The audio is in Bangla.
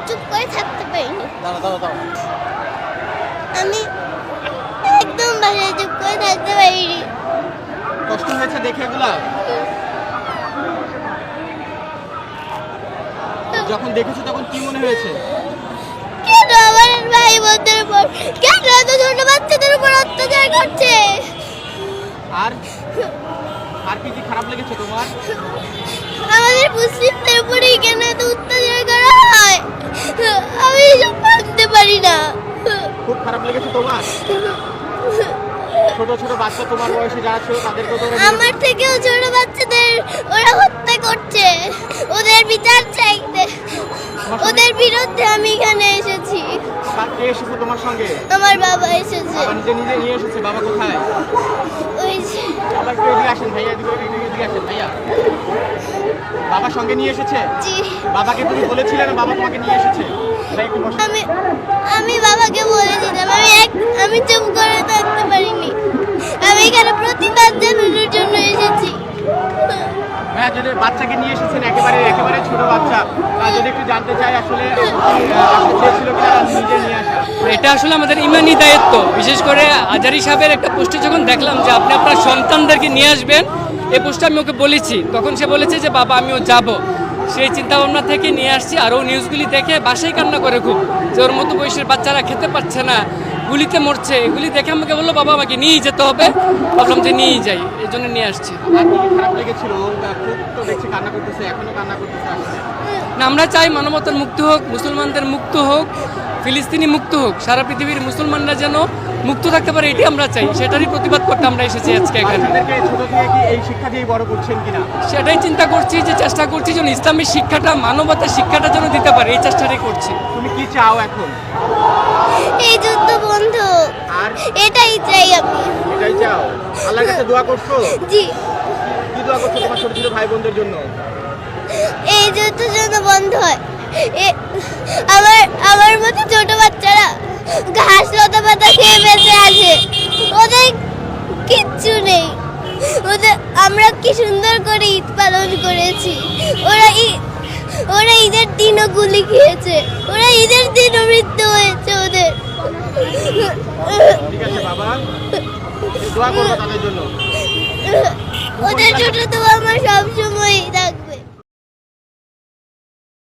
চুপ করে থাকতে পারিনি। আমি একদম বাসায় চুপ করে থাকতে পারিনি। কষ্ট হয়েছে দেখে এগুলা? যখন দেখেছো তখন কি মনে হয়েছে? কেন আমার ভাই বোনদের উপর, কেন এত ছোট বাচ্চাদের উপর অত্যাচার করছে? আর আর কি কি খারাপ লেগেছে তোমার? আমাদের মুসলিমদের উপরেই কেন এত অত্যাচার করা হয়? আমি এসব ভাবতে পারি না। খুব খারাপ লেগেছে তোমার? ছোট ছোট বাচ্চা তোমার বয়সে যারা ছিল তাদেরকে তো আমার থেকেও ছোট বাচ্চাদের ওরা হত্যা করছে। ওদের বিচার চাইতে, ওদের বিরুদ্ধে আমি এখানে এসেছি। কে এসেছে তোমার সঙ্গে? আমার বাবা এসেছে। বাবা নিজে নিজে নিয়ে এসেছে? বাবা কোথায়? ওই যে বাবা একটু এদিকে আসেন ভাইয়া, এদিকে আসেন ভাইয়া। বাবা সঙ্গে নিয়ে এসেছে? জি। বাবাকে তুমি বলেছিলে না বাবা তোমাকে নিয়ে এসেছে? ভাই একটু বসো। আমি বাবাকে বলেছিলাম, আমি চুপ করে থাকতে পারিনি। আমি এখানে প্রতিবাদ জানানোর জন্য এসেছি। হ্যাঁ, যদি বাচ্চাকে নিয়ে এসেছেন একেবারে ছোট বাচ্চা, যদি একটু জানতে চাই আসলে চেয়েছিল কিনা নিজে নিয়ে আসা? এটা আসলে আমাদের ইমানি দায়িত্ব। বিশেষ করে আজারি সাহেবের একটা পোস্টে যখন দেখলাম যে আপনি আপনার সন্তানদেরকে নিয়ে আসবেন, এই পোস্টে আমি ওকে বলেছি, তখন সে বলেছে যে বাবা আমিও যাব। সেই চিন্তাভাবনা থেকে নিয়ে আসছি। আর ও নিউজগুলি দেখে বাসায় কান্না করে খুব, যে ওর মতো বয়সের বাচ্চারা খেতে পারছে না, গুলিতে মরছে। এগুলি দেখে আমাকে বললো বাবা আমাকে নিয়েই যেতে হবে। ভাবলাম যে নিয়েই যাই, এই জন্য নিয়ে আসছি। আর কি খারাপ লেগেছিল? খুব তো দেখছি কান্না করতেছে, এখনো কান্না করতেছে আসলে। না, আমরা চাই মানবতার মুক্ত হোক, মুসলমানদের মুক্ত হোক, ফিলিস্তিনি মুক্ত হোক, সারা পৃথিবীর মুসলমানরা যেন মুক্ত থাকতে পারে, এটি আমরা চাই। সেটারই প্রতিবাদ করতে আমরা এসেছি আজকে এখানে। বাচ্চাদেরকে ছোট থেকে কি এই শিক্ষা দিয়ে বড় করছেন কিনা? সেটাই চিন্তা করছি, যে চেষ্টা করছি যেন ইসলামী শিক্ষাটা, মানবতার শিক্ষাটা যেন দিতে পারে, এই চেষ্টাটাই করছি। তুমি কি চাও এখন? এই যুদ্ধ বন্ধ, আর এটাই চাই আমি। এটাই চাও? আল্লাহর কাছে দোয়া করছো? জি। কি দোয়া করছো তোমার ছোট ছোট ভাই বোনদের জন্য? এই যুদ্ধ যেন বন্ধ হয়। আমার মতো ছোট বাচ্চারা ঘাস লতা পাতা খেয়ে বেঁচে আছে, ওদের কিচ্ছু নেই। আমরা কি সুন্দর করে ঈদ পালন করেছি, ওরা ঈদের দিনও গুলি খেয়েছে, ওরা ঈদের দিনও মৃত্যু হয়েছে ওদের। ঠিক আছে বাবা, দোয়া করবো তাদের জন্য। ওদের জন্য তো আমার সবসময় থাকবে।